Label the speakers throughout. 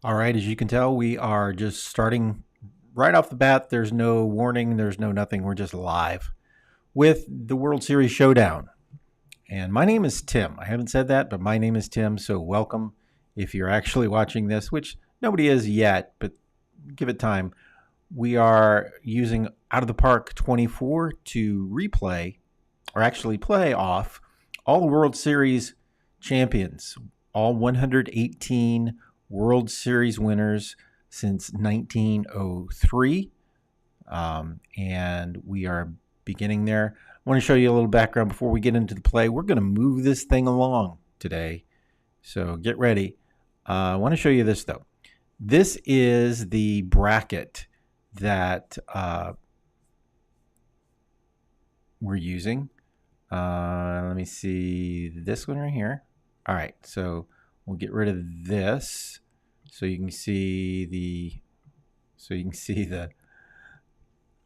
Speaker 1: All right, as you can tell, we are just starting right off the bat. There's no warning, there's no nothing. We're just live with the World Series Showdown. And my name is Tim. I haven't said that, but my name is Tim. So welcome if you're actually watching this, which nobody is yet, but give it time. We are using Out of the Park 24 to replay or actually play off all the World Series champions, all 118 World Series winners since 1903. And we are beginning there. I want to show you a little background before we get into the play. We're going to move this thing along today. So get ready. I want to show you this, though. This is the bracket that we're using. Let me see this one right here. All right, so we'll get rid of this so you can see the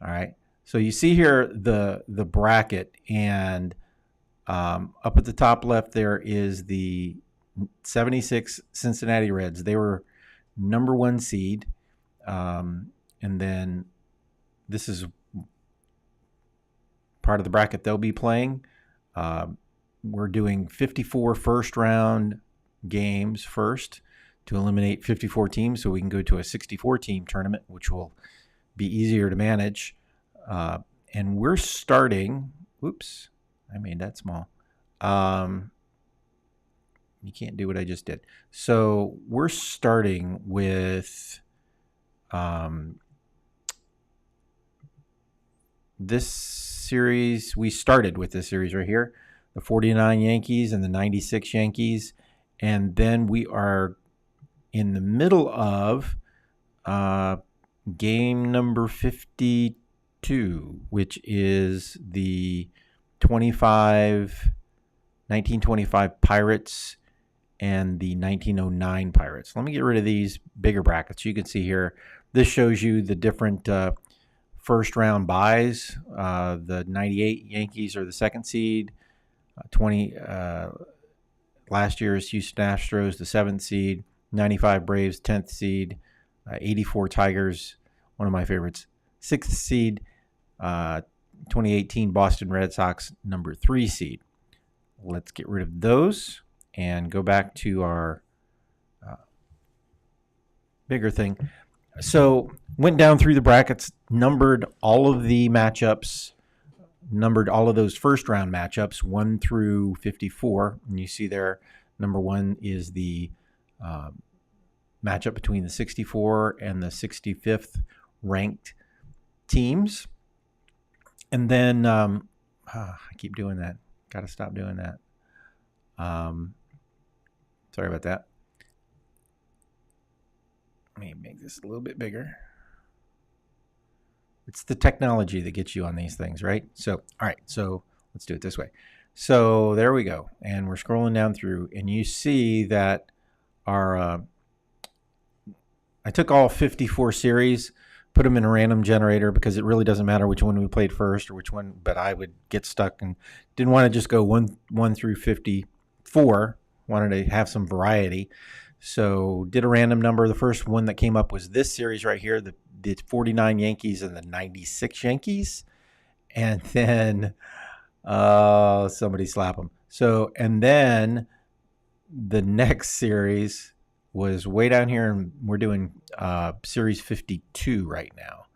Speaker 1: all right. So you see here the bracket, and up at the top left there is the 76 Cincinnati Reds. They were number one seed, and then this is part of the bracket they'll be playing. We're doing 54 first round games first to eliminate 54 teams so we can go to a 64 team tournament, which will be easier to manage. And we're starting, oops, I made that small. You can't do what I just did. So we're starting with this series. We started with this series right here, the 49 Yankees and the 96 Yankees. And then we are in the middle of game number 52, which is the 1925 Pirates and the 1909 Pirates. Let me get rid of these bigger brackets. You can see here, this shows you the different first round buys. The 98 Yankees are the second seed. 20 last year's Houston Astros, the seventh seed. 95 Braves, 10th seed. 84 Tigers, one of my favorites, 6th seed. 2018 Boston Red Sox, number 3 seed. Let's get rid of those and go back to our bigger thing. So went down through the brackets, numbered all of the matchups, numbered all of those first round matchups, 1 through 54. And you see there, number 1 is the matchup between the 64 and the 65th ranked teams. And then I keep doing that. Got to stop doing that. Sorry about that. Let me make this a little bit bigger. It's the technology that gets you on these things, right? So, all right. So let's do it this way. So there we go. And we're scrolling down through, and you see that our I took all 54 series, put them in a random generator because it really doesn't matter which one we played first or which one, but I would get stuck and didn't want to just go 1 through 54. Wanted to have some variety. So did a random number. The first one that came up was this series right here, the 49 Yankees and the 96 Yankees. And then somebody slap them. So, and then the next series was way down here, and we're doing series 52 right now.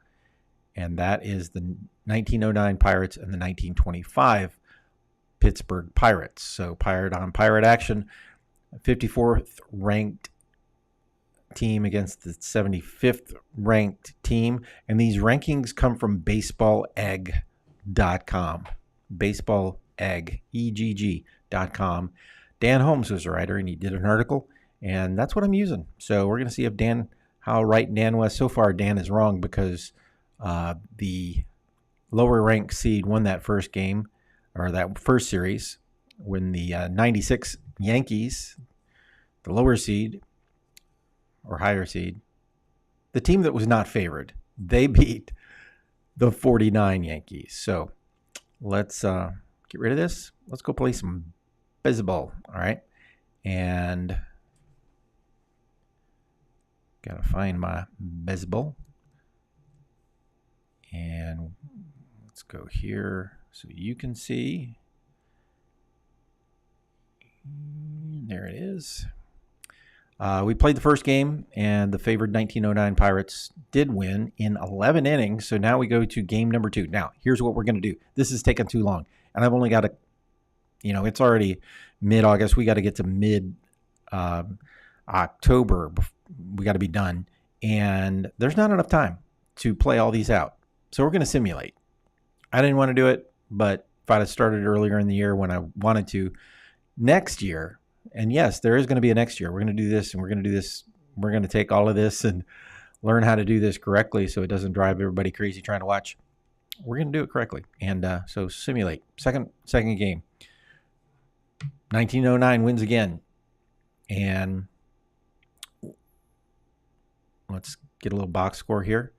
Speaker 1: And that is the 1909 Pirates and the 1925 Pittsburgh Pirates. So pirate on pirate action. 54th ranked team against the 75th ranked team. And these rankings come from baseballegg.com. Baseballegg, EGG.com. Dan Holmes was a writer, and he did an article, and that's what I'm using. So we're going to see if how right Dan was. So far, Dan is wrong because the lower ranked seed won that first game, or that first series, when the 96 Yankees, the lower seed or higher seed, the team that was not favored, they beat the 49 Yankees. So let's get rid of this. Let's go play some baseball. All right. And Got to find my baseball. And let's go here so you can see. There it is. We played the first game, and the favored 1909 Pirates did win in 11 innings. So now we go to game number 2. Now, here's what we're going to do. This is taking too long, and I've only got it's already mid-August. We got to get to mid-October. We got to be done, and there's not enough time to play all these out. So we're going to simulate. I didn't want to do it, but if I'd have started earlier in the year when I wanted to, next year, and yes, there is going to be a next year. We're going to do this, and we're going to do this. We're going to take all of this and learn how to do this correctly so it doesn't drive everybody crazy trying to watch. We're going to do it correctly. And so simulate. Second game. 1909 wins again. And let's get a little box score here.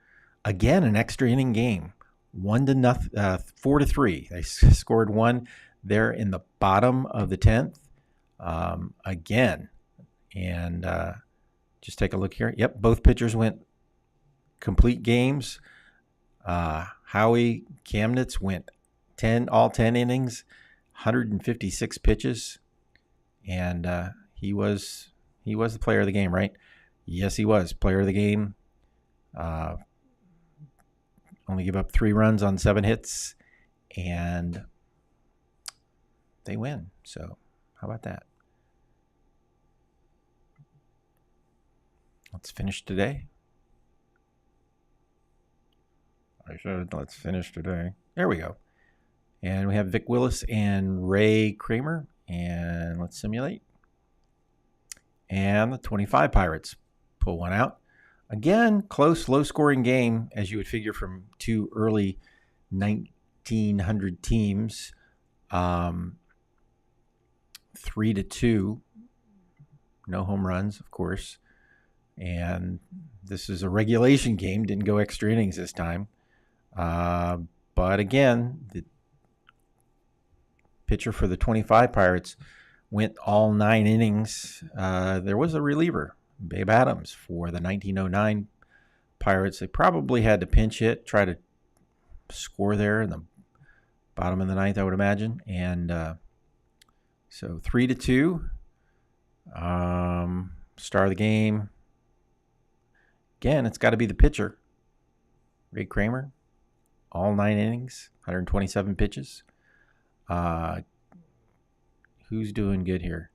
Speaker 1: Again, an extra inning game. 4-3. They scored one there in the bottom of the 10th. Again. And just take a look here. Yep, both pitchers went complete games. Howie Kamnitz went all 10 innings, 156 pitches. And he was the player of the game, right? Yes, he was player of the game. Only give up 3 runs on 7 hits, and they win. So how about that? Let's finish today. I should. Let's finish today. There we go. And we have Vic Willis and Ray Kramer. And let's simulate. And the 25 Pirates pull one out. Again, close, low-scoring game, as you would figure from 2 early 1900 teams. 3-2. No home runs, of course. And this is a regulation game. Didn't go extra innings this time. But again, the pitcher for the 25 Pirates went all 9 innings. There was a reliever, Babe Adams, for the 1909 Pirates. They probably had to pinch hit, try to score there in the bottom of the 9th, I would imagine. And so 3-2. Star of the game. Again, it's got to be the pitcher, Ray Kramer. All 9 innings, 127 pitches. Who's doing good here?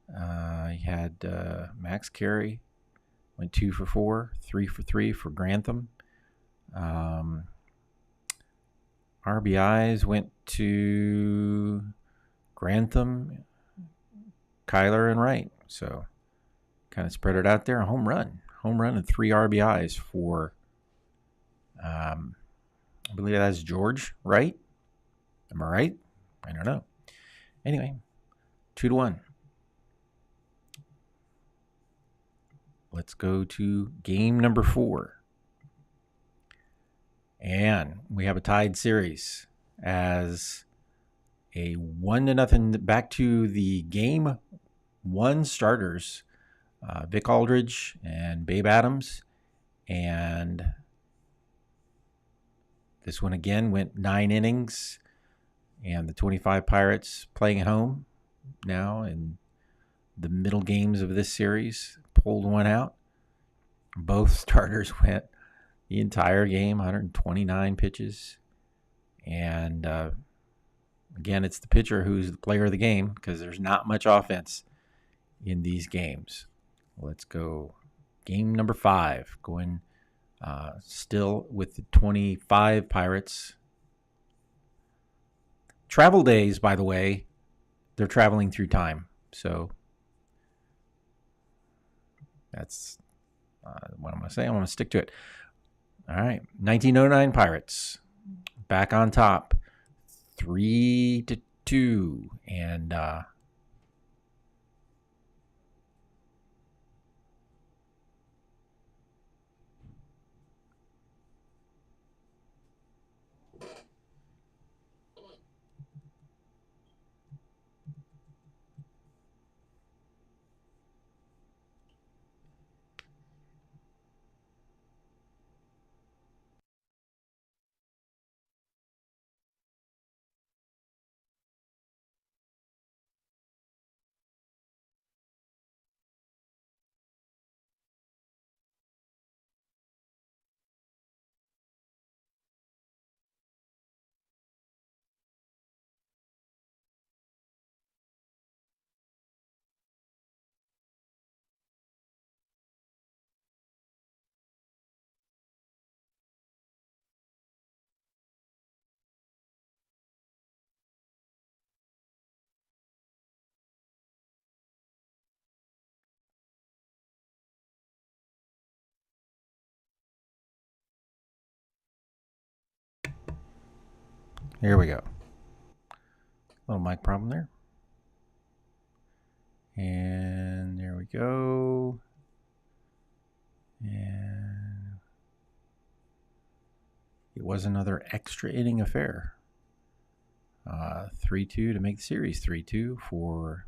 Speaker 1: He had Max Carey, went 2 for 4, 3 for 3 for Grantham. RBIs went to Grantham, Kyler, and Wright. So kind of spread it out there. A home run and 3 RBIs for, I believe that's George, right? Am I right? I don't know. Anyway, 2-1. Let's go to game number 4. And we have a tied series as a 1-0 back to the game 1 starters, Vic Aldridge and Babe Adams. And this one again went 9 innings. And the 25 Pirates playing at home now in the middle games of this series pulled one out. Both starters went the entire game, 129 pitches. And again, it's the pitcher who's the player of the game because there's not much offense in these games. Let's go game number 5, going still with the 25 Pirates. Travel days, by the way, they're traveling through time. So that's what I'm going to say. I'm going to stick to it. All right. 1909 Pirates back on top, 3-2. And Here we go. Little mic problem there. And there we go. And it was another extra inning affair. 3-2 to make the series 3-2 for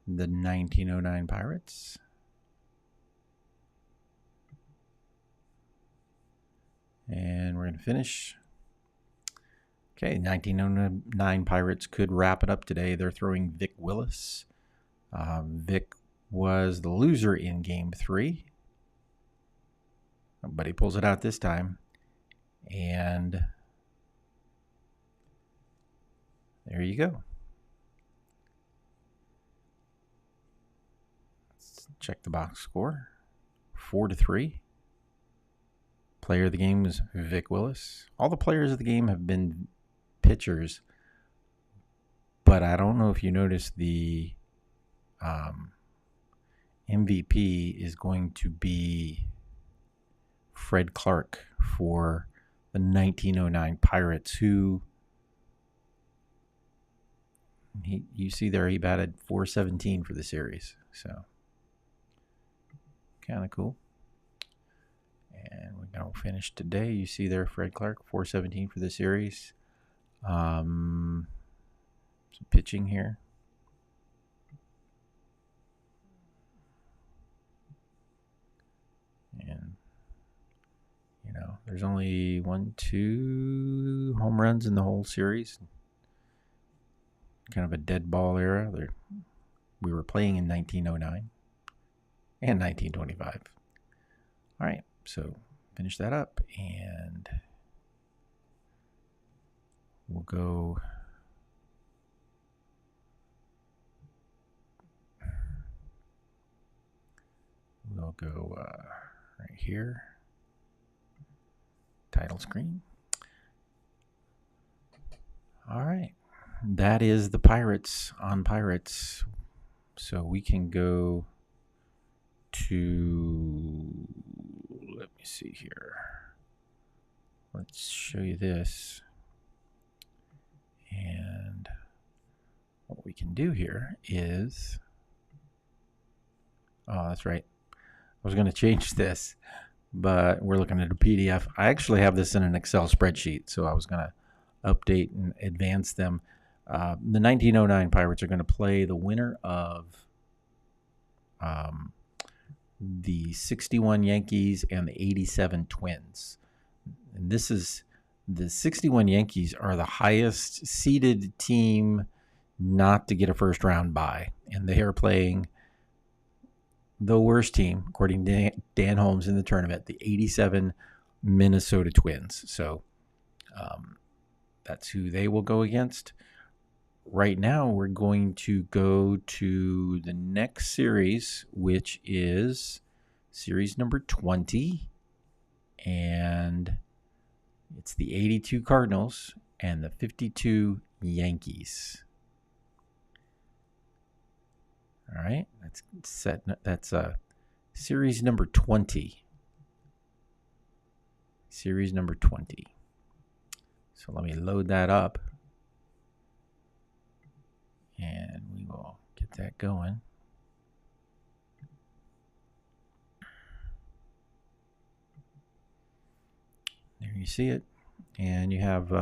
Speaker 1: the 1909 Pirates. And we're going to finish. Okay, 1909 Pirates could wrap it up today. They're throwing Vic Willis. Vic was the loser in Game 3. But he pulls it out this time. And there you go. Let's check the box score. 4-3. Player of the game is Vic Willis. All the players of the game have been pitchers, but I don't know if you noticed the MVP is going to be Fred Clark for the 1909 Pirates, who you see there he batted .417 for the series, so kind of cool. And we're going to finish today. You see there Fred Clark, .417 for the series. Some pitching here. And, you know, there's only 2 home runs in the whole series. Kind of a dead ball era. We were playing in 1909 and 1925. All right, so finish that up, and we'll go. We'll go right here. Title screen. All right. That is the Pirates on Pirates. So we can go to, let me see here. Let's show you this. And what we can do here is, oh, that's right. I was going to change this, but we're looking at a PDF. I actually have this in an Excel spreadsheet, so I was going to update and advance them. The 1909 Pirates are going to play the winner of the 61 Yankees and the 87 Twins. And this is, the 61 Yankees are the highest seeded team not to get a first round bye. And they are playing the worst team, according to Dan Holmes in the tournament, the 87 Minnesota Twins. So that's who they will go against. Right now, we're going to go to the next series, which is series number 20. And it's the 82 Cardinals and the 52 Yankees. All right, that's set. That's series number 20. Series number 20. So let me load that up. And we will get that going. There you see it. And you have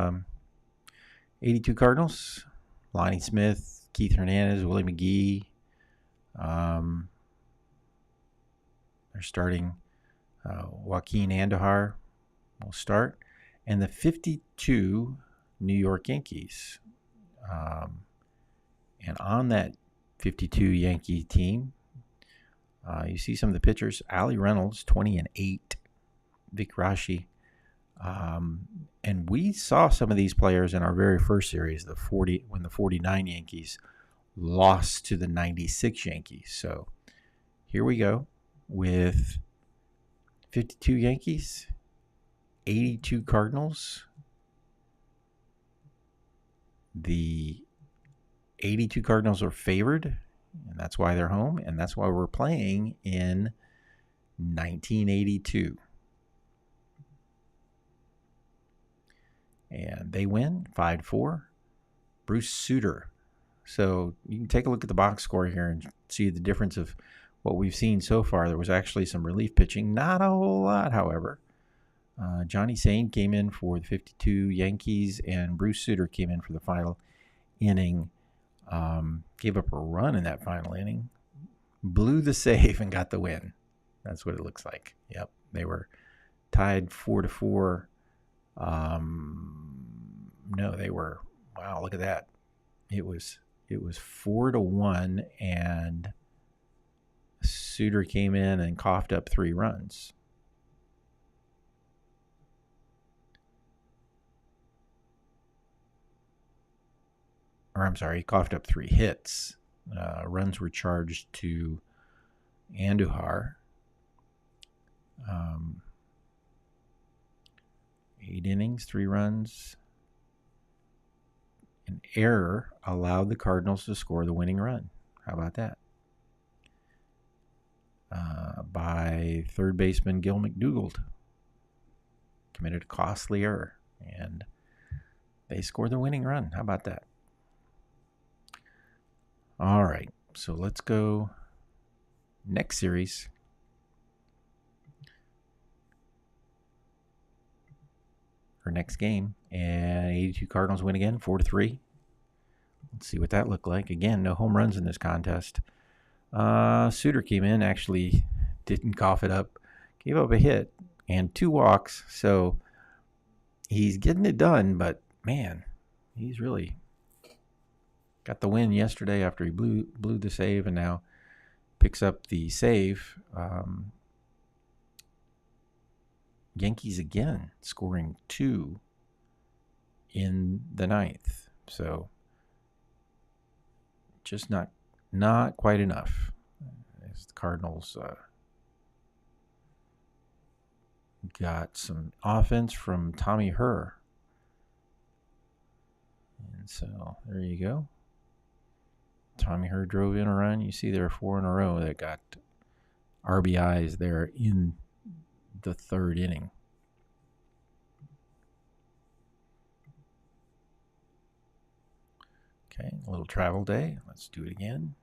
Speaker 1: 82 Cardinals, Lonnie Smith, Keith Hernandez, Willie McGee. They're starting Joaquin Andujar will start. And the 52 New York Yankees. And on that 52 Yankee team, you see some of the pitchers. Allie Reynolds, 20-8. Vic Rashi. And we saw some of these players in our very first series, when the 49 Yankees lost to the 96 Yankees. So here we go with 52 Yankees, 82 Cardinals. The 82 Cardinals are favored, and that's why they're home, and that's why we're playing in 1982. And they win 5-4. Bruce Sutter. So you can take a look at the box score here and see the difference of what we've seen so far. There was actually some relief pitching, not a whole lot, however. Johnny Sain came in for the 52 Yankees, and Bruce Sutter came in for the final inning. Gave up a run in that final inning, blew the save, and got the win. That's what it looks like. Yep, they were tied 4-4. No, they were. Wow, look at that. It was 4-1, and Sutter came in and coughed up 3 runs. Or I'm sorry, he coughed up 3 hits. Runs were charged to Andujar. 8 innings, 3 runs. An error allowed the Cardinals to score the winning run. How about that? By third baseman Gil McDougald. Committed a costly error, and they scored the winning run. How about that? All right, so let's go next series. Or next game. And 82 Cardinals win again, 4-3. Let's see what that looked like. Again, no home runs in this contest. Sutter came in, actually didn't cough it up, gave up a hit and 2 walks. So he's getting it done, but man, he's really got the win yesterday after he blew the save, and now picks up the save. Yankees again scoring 2 in the 9th. So just not quite enough. As the Cardinals got some offense from Tommy Herr. And so there you go. Tommy Herr drove in a run. You see there are 4 in a row that got RBIs there in the 3rd inning. Okay, a little travel day. Let's do it again.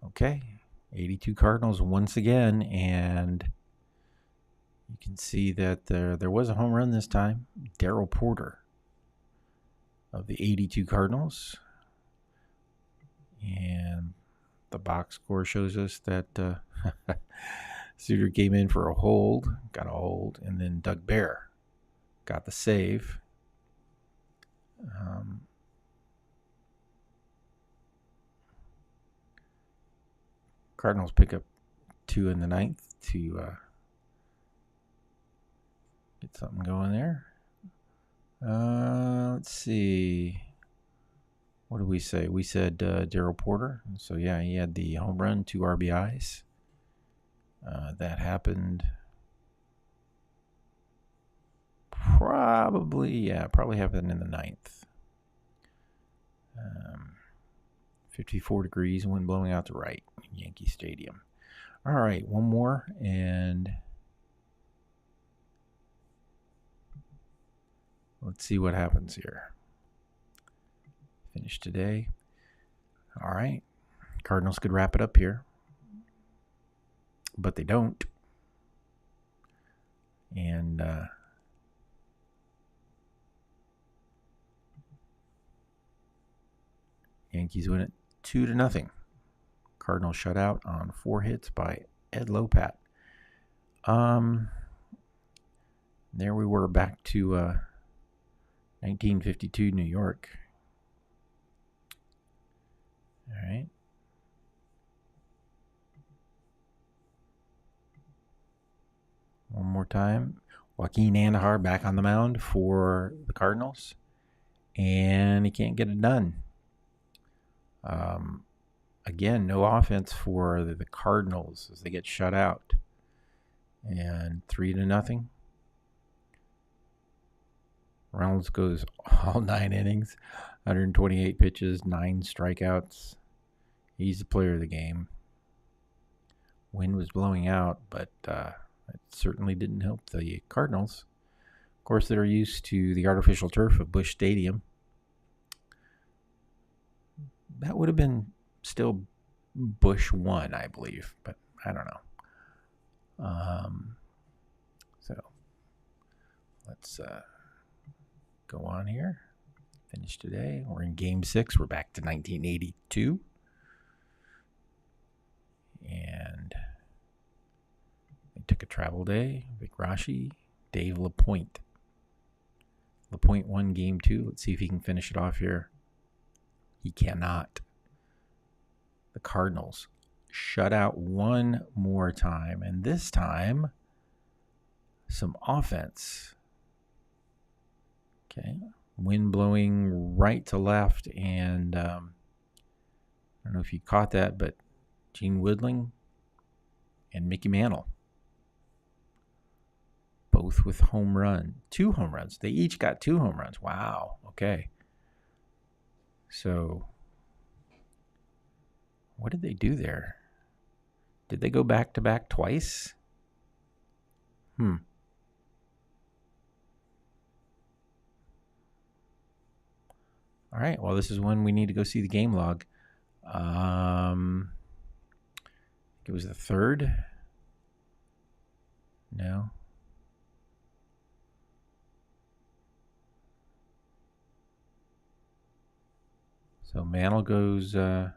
Speaker 1: Okay, 82 Cardinals once again, and you can see that there was a home run this time. Darryl Porter of the 82 Cardinals. And the box score shows us that Sutter came in for got a hold, and then Doug Bear got the save. Cardinals pick up 2 in the 9th to get something going there. Let's see. What did we say? We said Darryl Porter. So, yeah, he had the home run, 2 RBIs. That happened probably happened in the 9th. 54 degrees, wind blowing out to right in Yankee Stadium. All right, one more, and let's see what happens here. Finish today. All right, Cardinals could wrap it up here, but they don't. And Yankees win it 2-0. Cardinals shut out on 4 hits by Ed Lopat. There we were back to 1952 New York. All right. One more time. Joaquin Andujar back on the mound for the Cardinals, and he can't get it done. Again, no offense for the Cardinals as they get shut out. And 3-0. Reynolds goes all 9 innings, 128 pitches, 9 strikeouts. He's the player of the game. Wind was blowing out, but it certainly didn't help the Cardinals. Of course, they're used to the artificial turf of Busch Stadium. That would have been still Busch 1, I believe, but I don't know. So let's go on here. Finish today. We're in Game 6. We're back to 1982. And they took a travel day. Vic Rashi, Dave LaPointe. LaPointe won Game 2. Let's see if he can finish it off here. He cannot. The Cardinals shut out one more time. And this time, some offense. Okay. Wind blowing right to left. And I don't know if you caught that, but Gene Woodling and Mickey Mantle, both with home run. 2 home runs. They each got 2 home runs. Wow. Okay. So, what did they do there? Did they go back-to-back twice? All right. Well, this is when we need to go see the game log. It was the 3rd. No. So Mantle goes, no,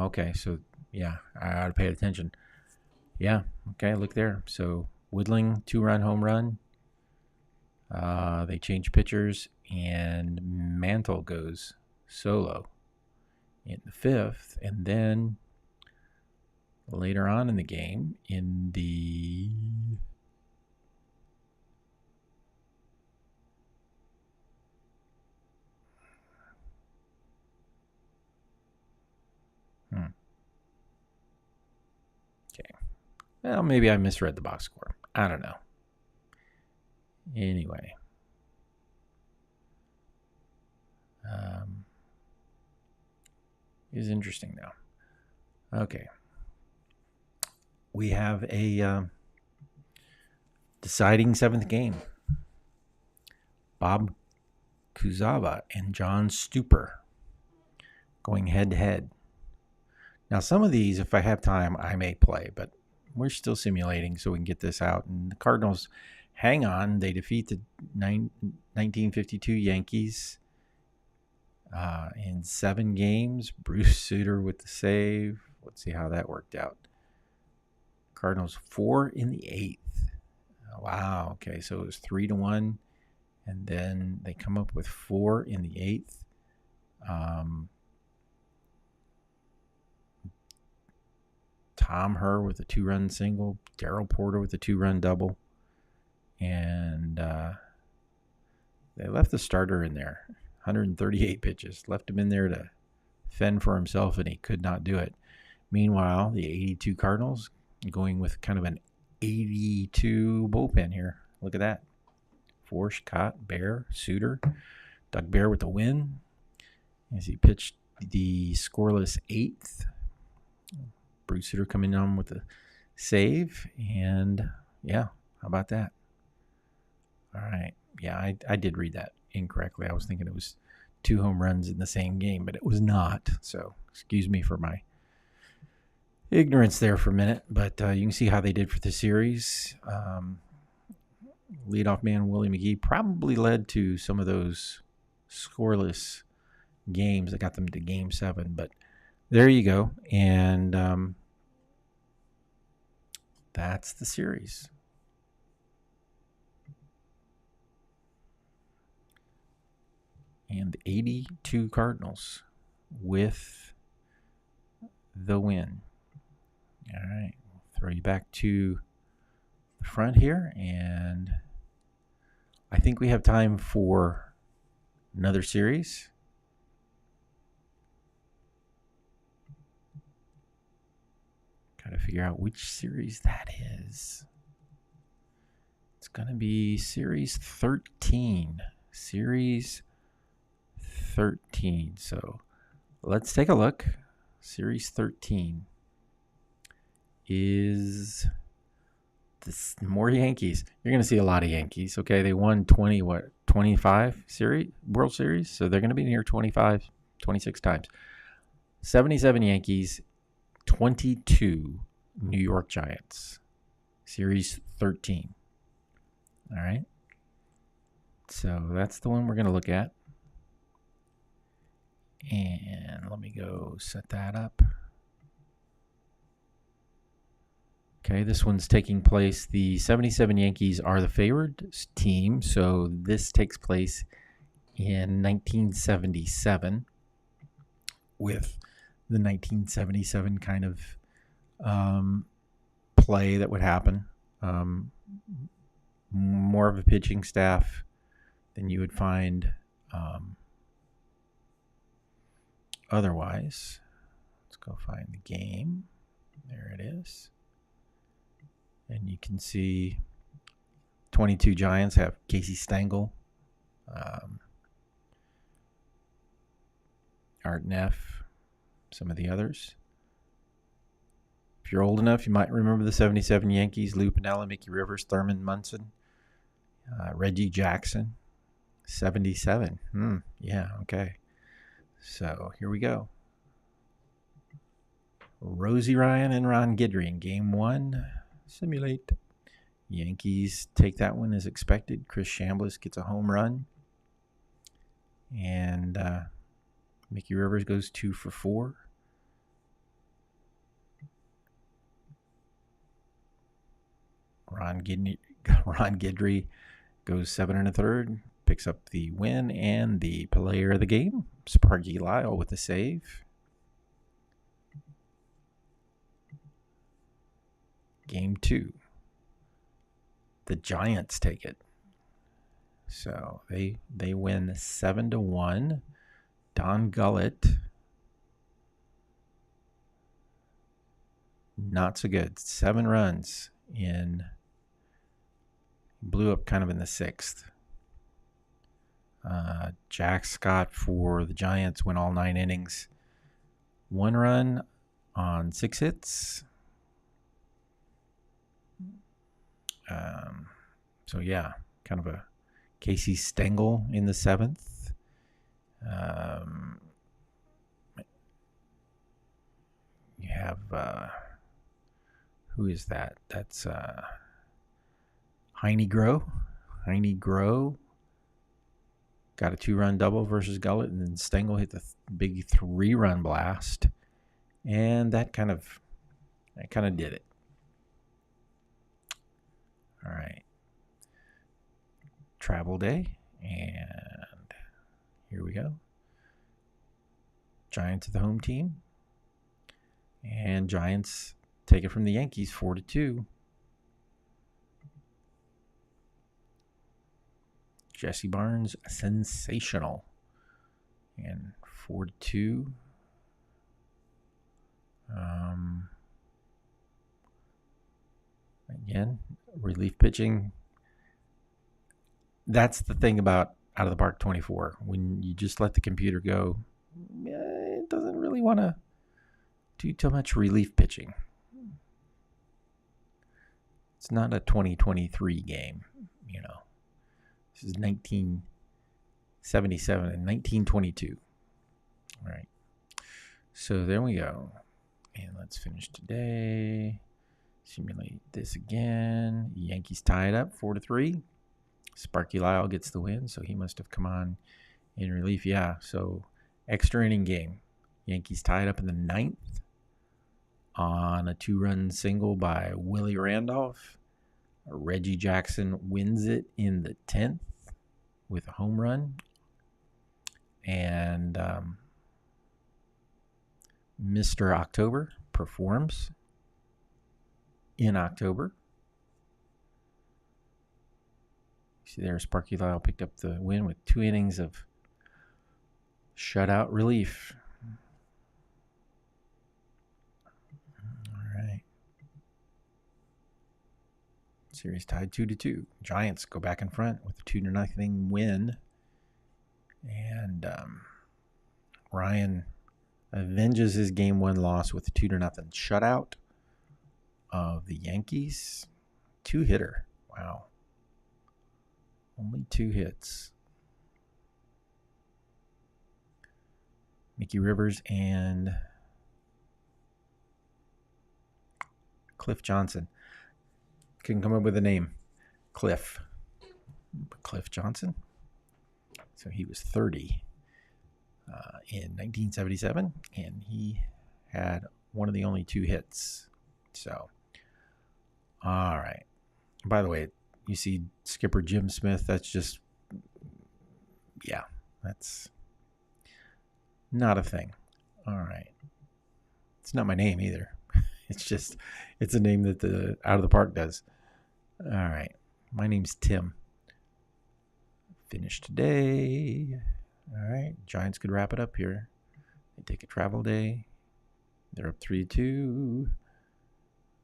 Speaker 1: okay. So, yeah, I ought to pay attention. Yeah, okay, look there. So Woodling, 2-run home run. They change pitchers, and Mantle goes solo in the 5th. And then later on in the game, in the okay. Well, maybe I misread the box score. I don't know. Anyway. Is interesting now. Okay. We have a deciding 7th game. Bob Kuzawa and John Stuper going head-to-head. Now, some of these, if I have time, I may play, but we're still simulating so we can get this out. And the Cardinals hang on. They defeat the 1952 Yankees in 7 games. Bruce Sutter with the save. Let's see how that worked out. Cardinals 4 in the 8th. Wow. Okay, so it was 3-1, and then they come up with 4 in the 8th. Tom Herr with a 2-run single, Darrell Porter with a 2-run double, and they left the starter in there. 138 pitches, left him in there to fend for himself, and he could not do it. Meanwhile, the 82 Cardinals going with kind of an 82 bullpen here. Look at that. Forsch, Cott, Bear, Suter, Doug Bear with the win as he pitched the scoreless 8th. Bruce Sutter coming on with a save, and yeah, how about that? All right. Yeah, I did read that incorrectly. I was thinking it was 2 home runs in the same game, but it was not. So excuse me for my ignorance there for a minute, but you can see how they did for the series. Leadoff man Willie McGee probably led to some of those scoreless games that got them to Game 7, but there you go. And that's the series. And the 82 Cardinals with the win. All right. We'll throw you back to the front here. And I think we have time for another series. Got to figure out which series that is. It's going to be Series 13. Series 13. So let's take a look. Series 13 is More Yankees. You're going to see a lot of Yankees. Okay, they won 25 World Series, so they're going to be near 25, 26 times. 77 Yankees, 22 New York Giants. Series 13. All right. So that's the one we're going to look at. And let me go set that up. Okay, this one's taking place. The 77 Yankees are the favored team, so this takes place in 1977 with the 1977 kind of play that would happen. More of a pitching staff than you would find otherwise. Let's go find the game. There it is. And you can see 22 Giants have Casey Stengel, Art Neff, some of the others. If you're old enough, you might remember the 77 Yankees: Lou Piniella, Mickey Rivers, Thurman Munson, Reggie Jackson. 77. Yeah, okay. So here we go. Rosie Ryan and Ron Guidry in game 1. Simulate. Yankees take that one as expected. Chris Chambliss gets a home run. And Mickey Rivers goes 2 for 4. Ron Guidry goes 7 1/3, picks up the win, and the player of the game, Sparky Lyle, with the save. Game 2. The Giants take it. So they win 7-1. Don Gullett, not so good. 7 runs blew up kind of in the 6th. Jack Scott for the Giants went all 9 innings. 1 run on 6 hits. So yeah, kind of a Casey Stengel in the 7th. You have who is that? That's Heine Groh. Heine Groh got a 2-run double versus Gullett, and then Stengel hit the big 3-run blast, and that kind of did it. All right. Travel day, and here we go. Giants are the home team, and Giants take it from the Yankees 4-2. Jesse Barnes, sensational, and 4-2. Again, relief pitching. That's the thing about Out of the Park 24. When you just let the computer go, it doesn't really want to do too much relief pitching. It's not a 2023 game, you know. This is 1977 and 1922. All right. So there we go. And let's finish today. Simulate this again. Yankees tie it up 4-3. Sparky Lyle gets the win, so he must have come on in relief. Yeah, so extra inning game. Yankees tied up in the 9th on a 2-run single by Willie Randolph. Reggie Jackson wins it in the 10th with a home run. And Mr. October performs in October. See there, Sparky Lyle picked up the win with 2 innings of shutout relief. All right. Series tied 2-2. Giants go back in front with a 2-0 win. And Ryan avenges his game 1 loss with a 2-0 shutout of the Yankees 2-hitter. Wow. Only 2 hits. Mickey Rivers and Cliff Johnson. Couldn't come up with a name. Cliff Johnson. So he was 30 in 1977, and he had one of the only 2 hits. So, all right. By the way, you see skipper Jim Smith. That's just, yeah, that's not a thing. All right. It's not my name either. It's a name that the Out of the Park does. All right. My name's Tim. Finished today. All right. Giants could wrap it up here. They take a travel day. They're up 3-2.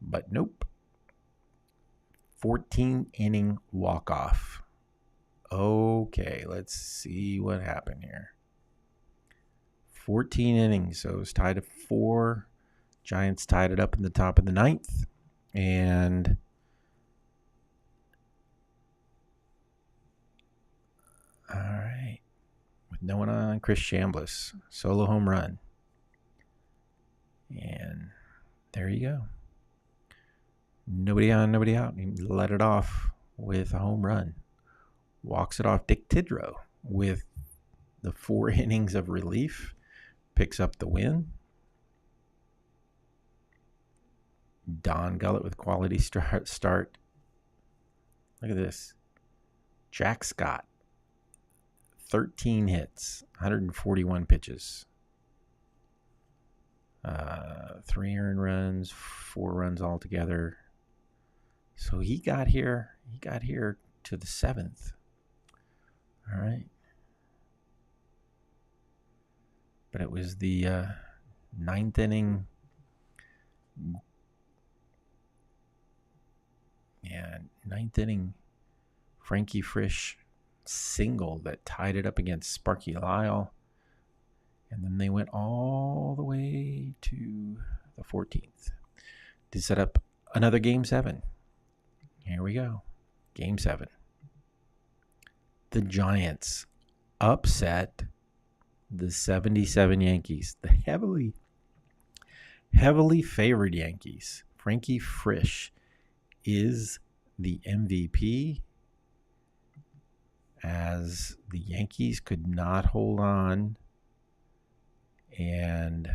Speaker 1: But nope. 14-inning walk-off. Okay, let's see what happened here. 14 innings, so it was tied at 4. Giants tied it up in the top of the 9th. And all right. With no one on, Chris Chambliss, solo home run. And there you go. Nobody on, nobody out. He let it off with a home run. Walks it off. Dick Tidrow with the 4 innings of relief. Picks up the win. Don Gullett with quality start. Look at this. Jack Scott. 13 hits. 141 pitches. 3 earned runs. 4 runs altogether. So he got here to the 7th. All right. But it was the 9th inning. Yeah, 9th inning Frankie Frisch single that tied it up against Sparky Lyle. And then they went all the way to the 14th to set up another Game 7. Here we go. Game 7. The Giants upset the 77 Yankees, the heavily favored Yankees. Frankie Frisch is the MVP as the Yankees could not hold on and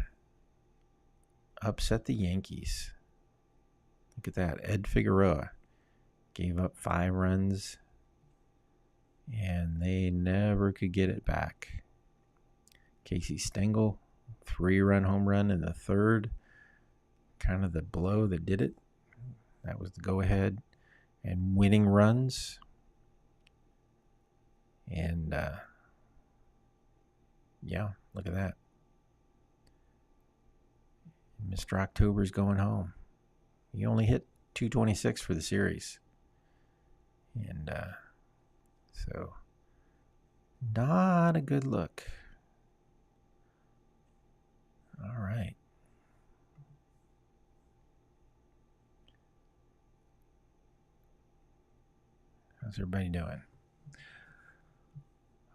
Speaker 1: upset the Yankees. Look at that. Ed Figueroa gave up 5 runs and they never could get it back. Casey Stengel, 3-run home run in the 3rd. Kind of the blow that did it. That was the go-ahead. And winning runs. And, yeah, look at that. Mr. October's going home. He only hit 226 for the series. And, so, not a good look. All right. How's everybody doing?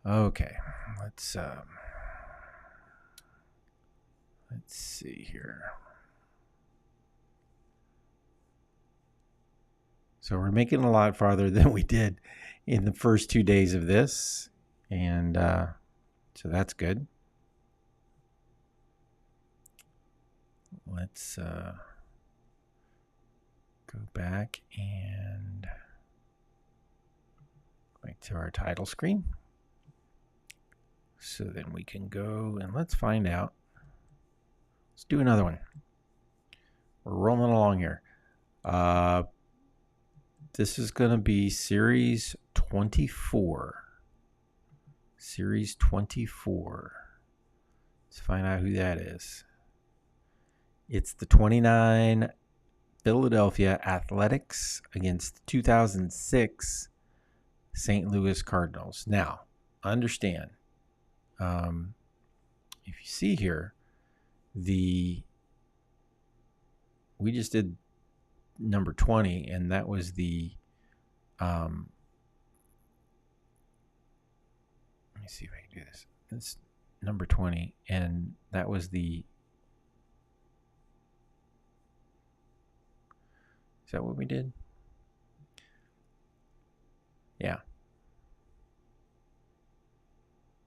Speaker 1: Okay, let's see here. So we're making a lot farther than we did in the first 2 days of this, and so that's good. Let's go back and back to our title screen. So then we can go and let's find out. Let's do another one. We're rolling along here. This is going to be Series 24. Series 24. Let's find out who that is. It's the 29 Philadelphia Athletics against the 2006 St. Louis Cardinals. Now, understand, if you see here, we just did number 20, and that was the let me see if I can do this. It's number 20, and that was the. Is that what we did? Yeah.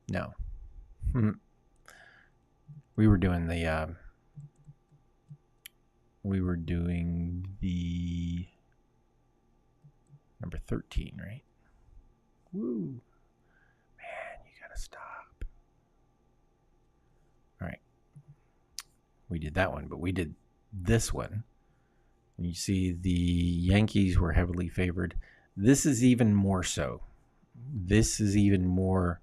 Speaker 1: No. We were doing the. Number 13, right? Woo. Man, you gotta stop. All right. We did that one, but we did this one. And you see the Yankees were heavily favored. This is even more so. This is even more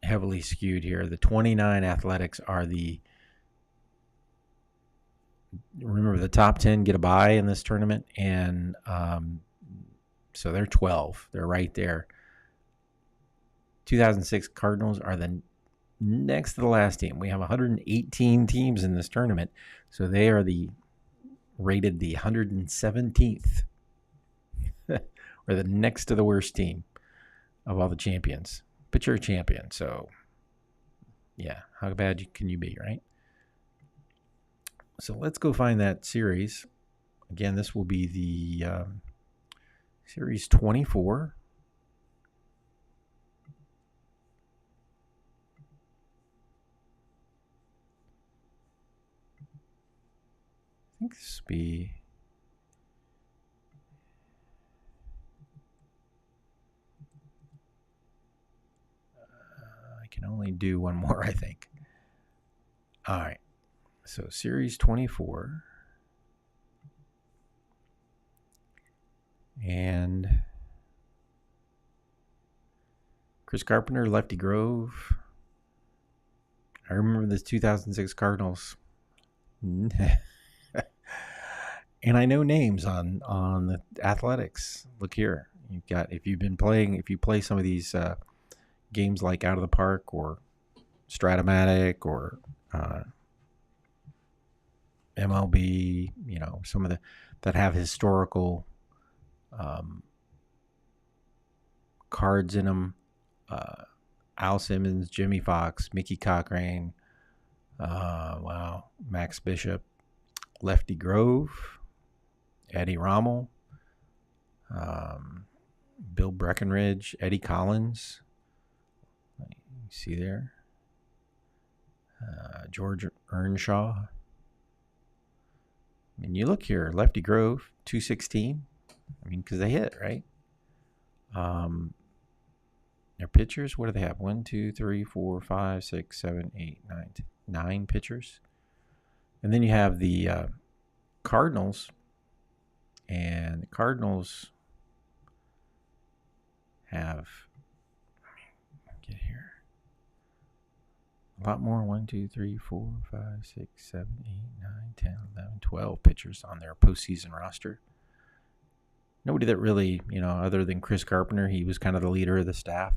Speaker 1: heavily skewed here. The 29 Athletics are the. Remember, the top 10 get a bye in this tournament, and so they're 12. They're right there. 2006 Cardinals are the next to the last team. We have 118 teams in this tournament, so they are rated the 117th, or the next to the worst team of all the champions. But you're a champion, so yeah, how bad can you be, right? So let's go find that series. Again, this will be the series 24. I think this will be. I can only do one more, I think. All right. So series 24. And Chris Carpenter, Lefty Grove. I remember this 2006 Cardinals. And I know names on the Athletics. Look here. You've got, if you play some of these games like Out of the Park or Stratomatic or MLB, some of that have historical cards in them. Al Simmons, Jimmy Fox, Mickey Cochrane, Max Bishop, Lefty Grove, Eddie Rommel, Bill Breckenridge, Eddie Collins. You see there, George Earnshaw. I mean, you look here, Lefty Grove, 216. I mean, because they hit, right? Their pitchers, what do they have? 1, 2, 3, 4, 5, 6, 7, 8, 9, 9 pitchers. And then you have the Cardinals. And the Cardinals have, get here, a lot more. 1, 2, 3, 4, 5, 6, 7, 8, 9, 10, 11, 12 pitchers on their postseason roster. Nobody that really, other than Chris Carpenter, he was kind of the leader of the staff.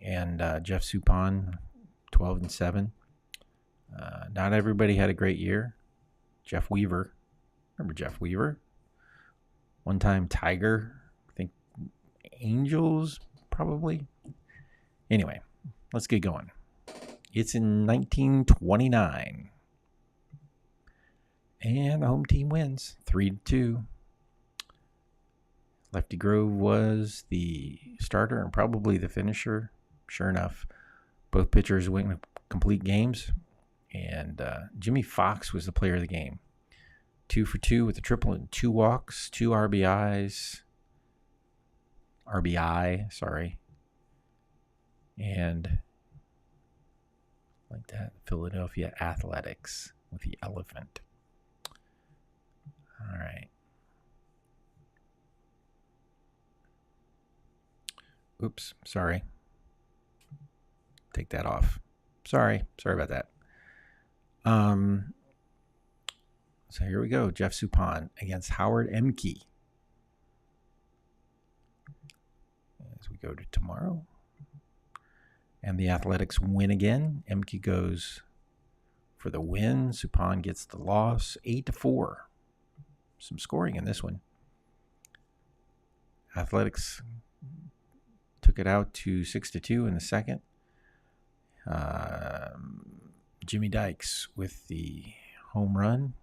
Speaker 1: And Jeff Suppan, 12-7. Not everybody had a great year. Jeff Weaver. Remember Jeff Weaver? One-time Tiger. I think Angels, probably. Anyway, let's get going. It's in 1929. And the home team wins 3-2. Lefty Grove was the starter and probably the finisher. Sure enough, both pitchers went complete games. And Jimmy Fox was the player of the game. 2 for 2 with a triple and 2 walks, 2 RBIs. And like that, Philadelphia Athletics with the elephant. All right. Oops, sorry. Take that off. Sorry about that. So here we go. Jeff Suppan against Howard Emke. As we go to tomorrow. And the Athletics win again. Emke goes for the win. Suppan gets the loss, 8-4. Some scoring in this one. Athletics took it out to 6-2 in the second. Jimmy Dykes with the home run.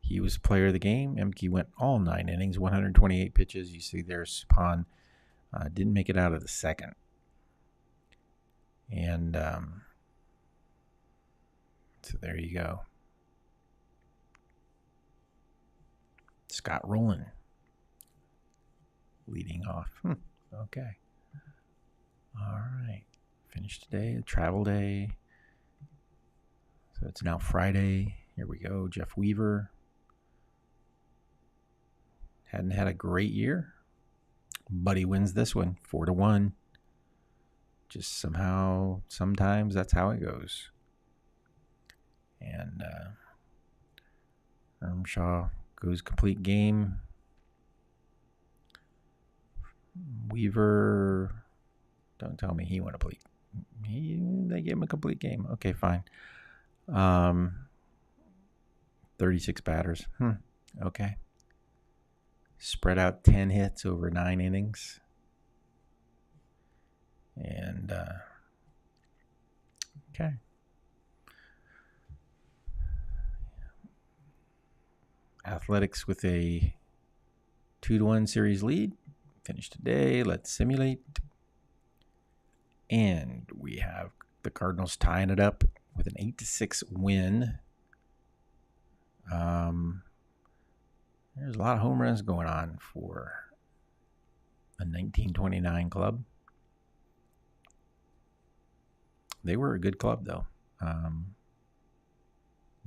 Speaker 1: He was player of the game. Emke went all 9 innings, 128 pitches. You see there, Suppan didn't make it out of the second. And so there you go. Scott Rowland leading off. Okay. All right. Finished today, travel day. So it's now Friday. Here we go. Jeff Weaver. Hadn't had a great year, but he wins this one, 4-1. Just somehow, sometimes that's how it goes. And Ermshaw goes complete game. Weaver, don't tell me he went complete. They gave him a complete game. Okay, fine. 36 batters. Okay. Spread out 10 hits over 9 innings. And, okay. Athletics with a 2-1 series lead. Finished today. Let's simulate. And we have the Cardinals tying it up with an 8-6 win. There's a lot of home runs going on for a 1929 club. They were a good club, though.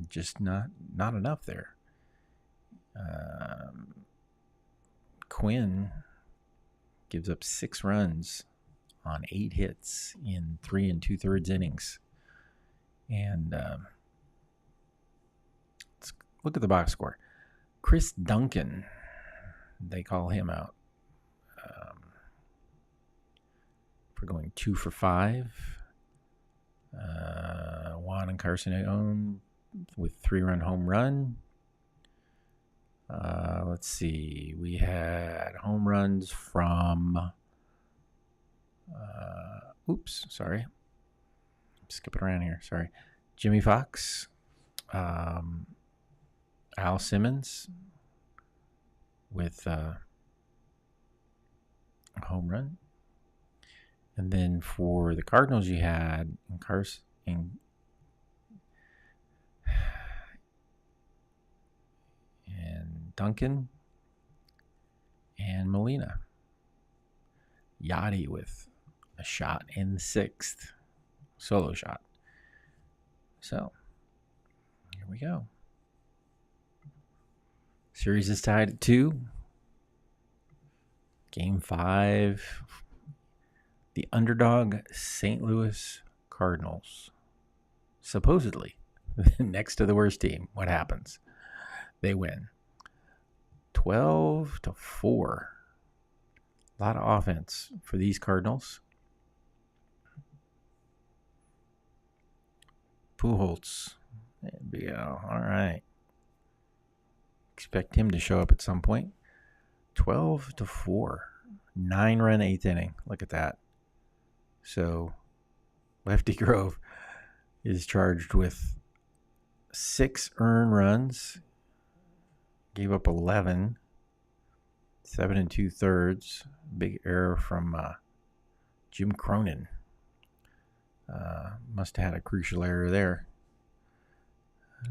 Speaker 1: Just not enough there. Quinn gives up 6 runs on 8 hits in 3 2/3 innings. And let's look at the box score. Chris Duncan, they call him out for going 2 for 5. Juan and Carson with 3-run home run. Let's see. We had home runs from. Sorry. Skipping around here. Sorry. Jimmy Fox. Al Simmons with a home run. And then for the Cardinals, you had Carson and Duncan and Molina. Yachty with a shot in the 6th. Solo shot. So, here we go. Series is tied at 2. Game 5. The underdog St. Louis Cardinals. Supposedly, next to the worst team. What happens? They win. 12-4. A lot of offense for these Cardinals. Pujols. All right. Expect him to show up at some point. 12-4. 9-run 8th inning. Look at that. So, Lefty Grove is charged with 6 earned runs. Gave up 11. 7 2/3. Big error from Jim Cronin. Must have had a crucial error there.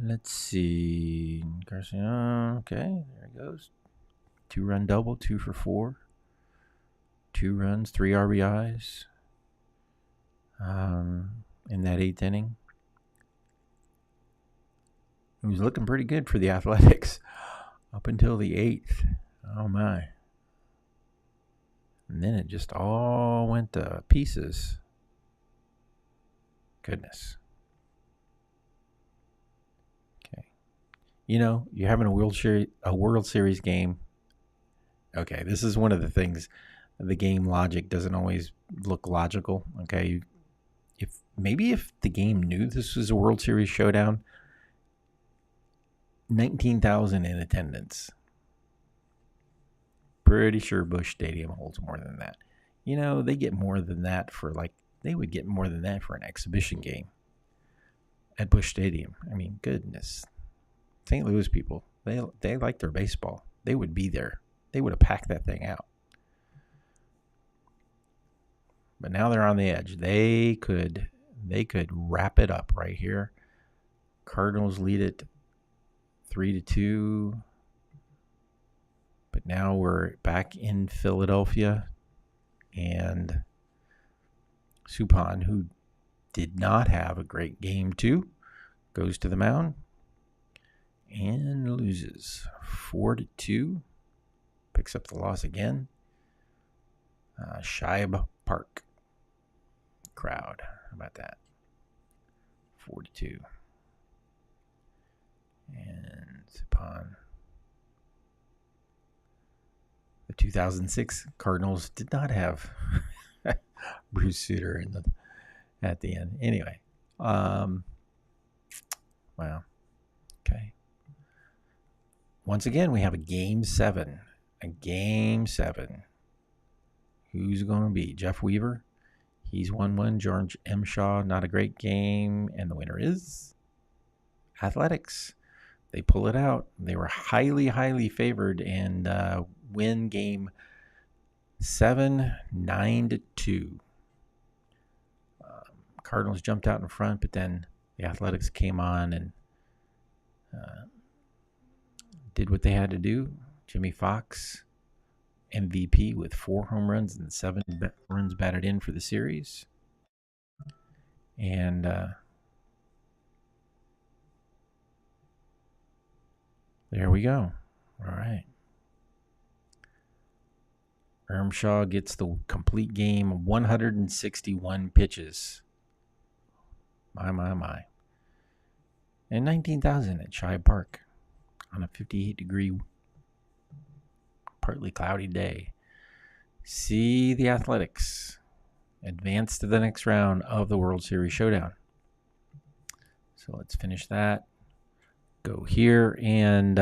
Speaker 1: Let's see. Garcia. Okay, there it goes. 2-run double, 2 for 4. 2 runs, 3 RBIs. In that 8th inning. It was looking pretty good for the Athletics up until the 8th. Oh, my. And then it just all went to pieces. Goodness. Okay. You know, you're having a World Series game. Okay, this is one of the things. The game logic doesn't always look logical. Okay, if the game knew this was a World Series Showdown, 19,000 in attendance. Pretty sure Busch Stadium holds more than that. They get more than that they would get more than that for an exhibition game at Busch Stadium. I mean, goodness. St. Louis people, they like their baseball. They would be there. They would have packed that thing out. But now they're on the edge. They could wrap it up right here. Cardinals lead it 3-2. But now we're back in Philadelphia, and Suppan, who did not have a great game 2, goes to the mound and loses 4-2. Picks up the loss again. Shibe Park crowd. How about that? 4-2. And Suppan. The 2006 Cardinals did not have Bruce Sutter at the end. Anyway, wow. Okay. Once again, we have a Game 7. A Game 7. Who's going to be? Jeff Weaver. He's 1-1. George M. Shaw, not a great game. And the winner is Athletics. They pull it out. They were highly, highly favored and win Game 7, 9-2. Cardinals jumped out in front, but then the Athletics came on and did what they had to do. Jimmy Fox, MVP with 4 home runs and 7 runs batted in for the series. And there we go. All right. Ermshaw gets the complete game, 161 pitches. My. And 19,000 at Shibe Park on a 58-degree, partly cloudy day. See the Athletics advance to the next round of the World Series Showdown. So let's finish that. Go here, and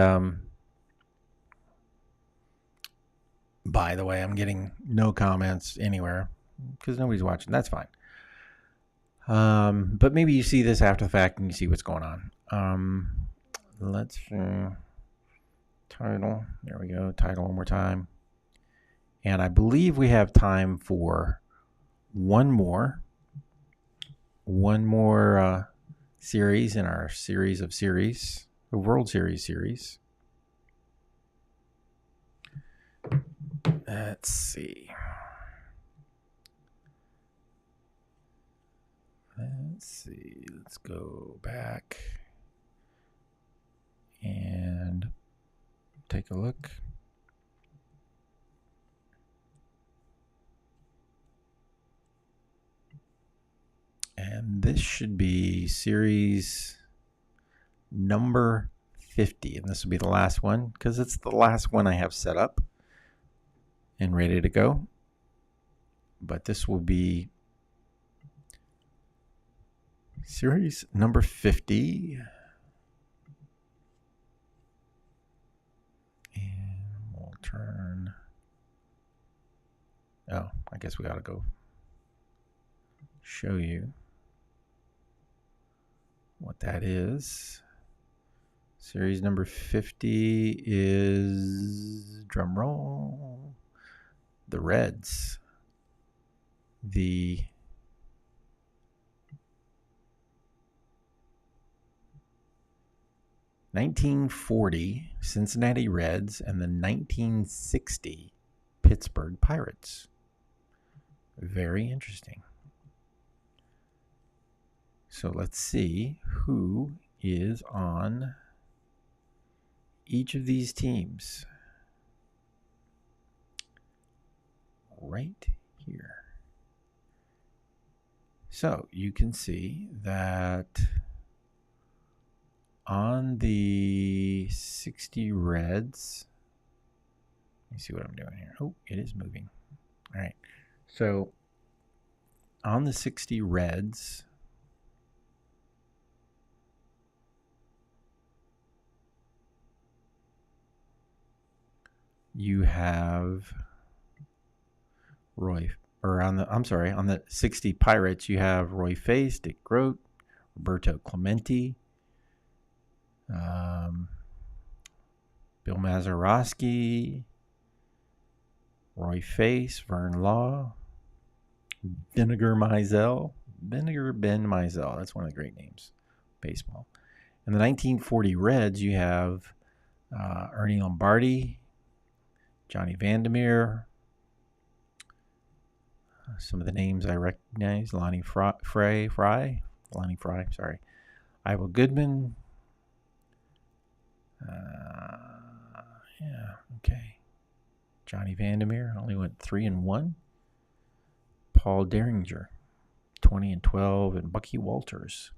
Speaker 1: by the way, I'm getting no comments anywhere because nobody's watching. That's fine. But maybe you see this after the fact and you see what's going on. Let's title. There we go. Title one more time. And I believe we have time for one more series in our series of series, the World Series series. Let's see. Let's go back and take a look. And this should be series number 50. And this will be the last one because it's the last one I have set up and ready to go. But this will be series number 50. And we'll turn. Oh, I guess we got to go show you what that is. Series number 50 is, drum roll, the Reds. The '40 Cincinnati Reds and the 1960 Pittsburgh Pirates. Very interesting. So let's see who is on each of these teams. Right here. So you can see that on the 60 Reds, let me see what I'm doing here. Oh, it is moving. All right. So on the 60 Reds, you have on the 60 Pirates, you have Roy Face, Dick Groat, Roberto Clemente, Bill Mazeroski, Roy Face, Vern Law, Vinegar Ben Mizell. That's one of the great names, baseball. In the 1940 Reds, you have Ernie Lombardi, Johnny Vandermeer. Some of the names I recognize: Lonnie Fry, sorry. Iowa Goodman. Okay. Johnny Vandermeer only went 3-1. Paul Derringer, 20-12, and Bucky Walters.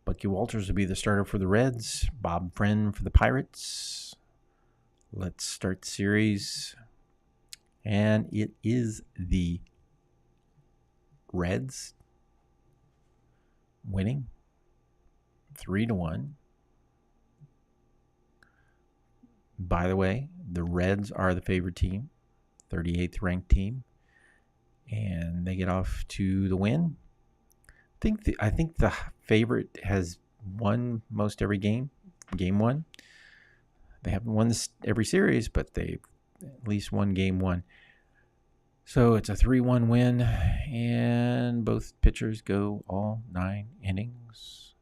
Speaker 1: Bucky Walters will be the starter for the Reds. Bob Friend for the Pirates. Let's start the series. And it is the Reds winning 3-1. By the way, the Reds are the favorite team, 38th ranked team, and they get off to the win. I think the favorite has won most every game. Game one. They haven't won every series, but they've at least won game one. So it's a 3-1 win, and both pitchers go all 9 innings.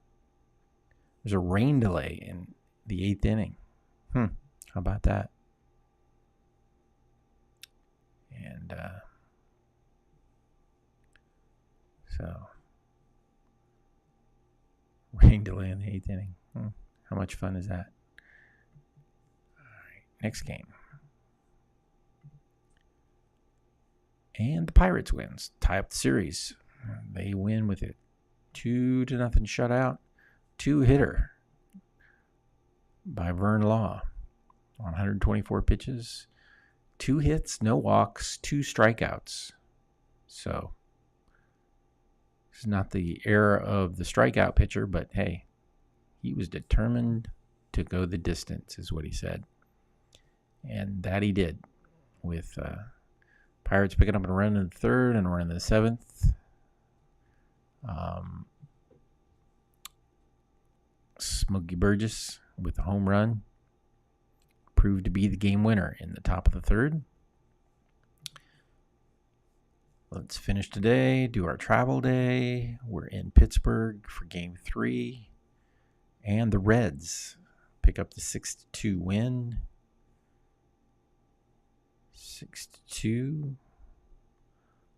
Speaker 1: There's a rain delay in the 8th inning. How about that? And so rain delay in the 8th inning. How much fun is that? All right, next game. And the Pirates wins, tie up the series. They win with it 2-0 shutout, 2-hitter by Vern Law on 124 pitches, 2 hits, no walks, 2 strikeouts. So it's not the era of the strikeout pitcher, but hey, he was determined to go the distance, is what he said. And that he did, with Pirates picking up a run in the 3rd and a run in the 7th. Smokey Burgess with a home run proved to be the game winner in the top of the 3rd. Let's finish today, do our travel day. We're in Pittsburgh for game 3. And the Reds pick up the 6-2 win. 6-2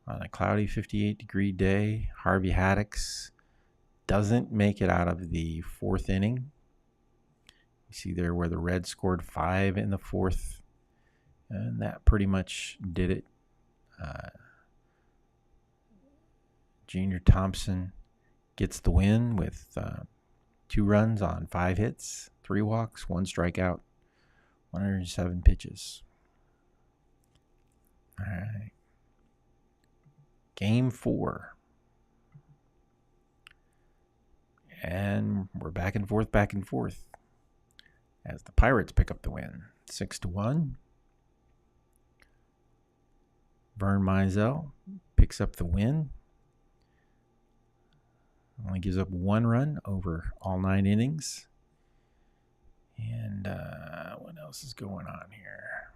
Speaker 1: on a cloudy 58-degree day. Harvey Haddix doesn't make it out of the 4th inning. You see there where the Reds scored 5 in the 4th, and that pretty much did it. Junior Thompson gets the win with 2 runs on 5 hits, 3 walks, 1 strikeout, 107 pitches. All right. Game 4. And we're back and forth as the Pirates pick up the win, 6-1. Vern Mizell picks up the win. Only gives up 1 run over all 9 innings. And what else is going on here?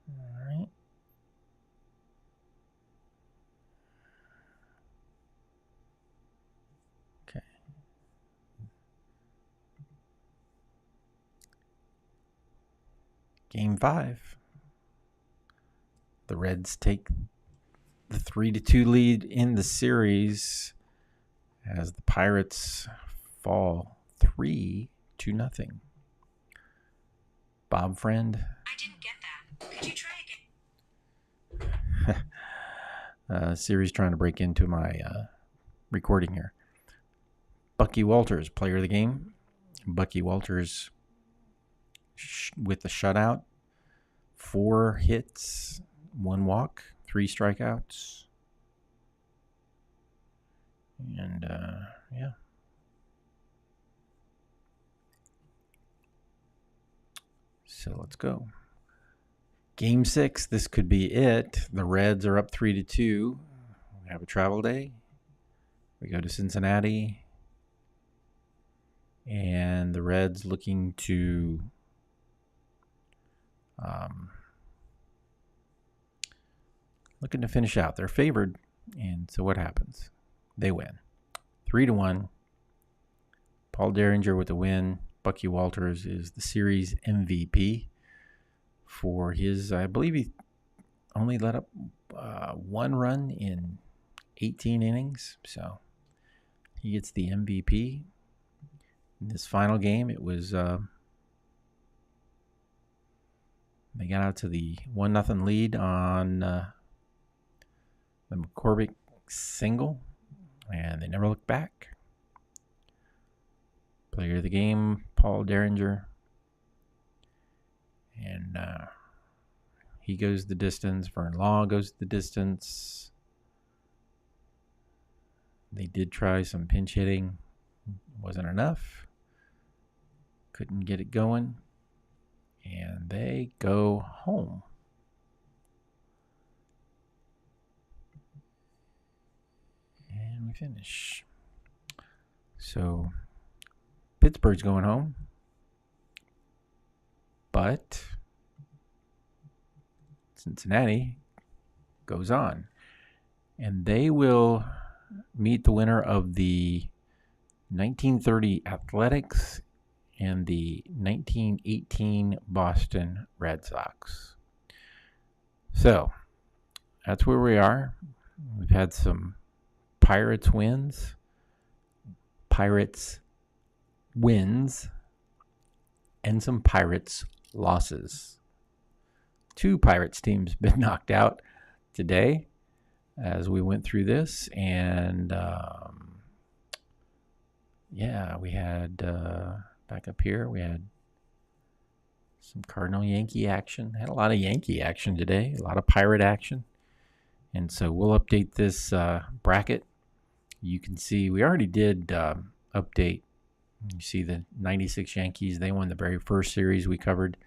Speaker 1: All right. Okay. Game 5. The Reds take the 3-2 lead in the series as the Pirates fall 3-0. Bob Friend.
Speaker 2: I didn't get that. Could you try again?
Speaker 1: Siri's trying to break into my recording here. Bucky Walters, player of the game. Bucky Walters with the shutout. 4 hits, 1 walk, 3 strikeouts. And yeah. So let's go. Game 6, this could be it. The Reds are up 3-2. We have a travel day. We go to Cincinnati. And the Reds looking to finish out. They're favored. And so what happens? They win. 3-1. Paul Derringer with the win. Bucky Walters is the series MVP for his, I believe he only let up one run in 18 innings. So he gets the MVP. In this final game, it was they got out to the 1-0 lead on the McCormick single, and they never looked back. Player of the game, Paul Derringer. And he goes the distance. Vern Law goes the distance. They did try some pinch hitting. Wasn't enough. Couldn't get it going. And they go home. And we finish. So Pittsburgh's going home. But Cincinnati goes on. And they will meet the winner of the 1930 Athletics and the 1918 Boston Red Sox. So that's where we are. We've had some Pirates wins, and some Pirates losses. 2 Pirates teams been knocked out today as we went through this. And we had back up here, we had some Cardinal-Yankee action. Had a lot of Yankee action today, a lot of Pirate action. And so we'll update this bracket. You can see we already did update. You see the 96 Yankees. They won the very first series we covered.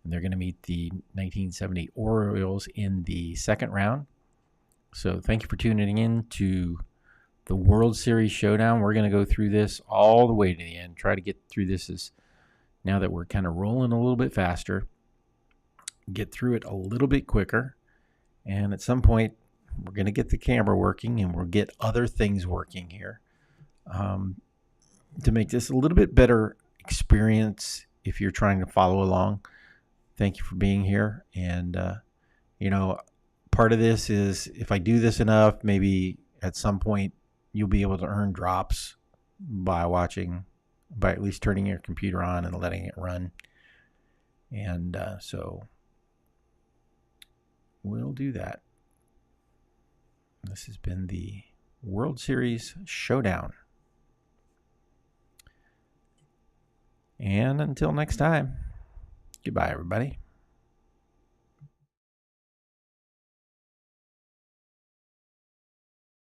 Speaker 1: And they're going to meet the 1970 Orioles in the second round. So thank you for tuning in to the World Series Showdown. We're going to go through this all the way to the end. Try to get through this now that we're kind of rolling a little bit faster. Get through it a little bit quicker. And at some point, we're going to get the camera working and we'll get other things working here to make this a little bit better experience if you're trying to follow along. Thank you for being here. And, part of this is if I do this enough, maybe at some point you'll be able to earn drops by at least turning your computer on and letting it run. And so we'll do that. This has been the World Series Showdown. And until next time, goodbye, everybody.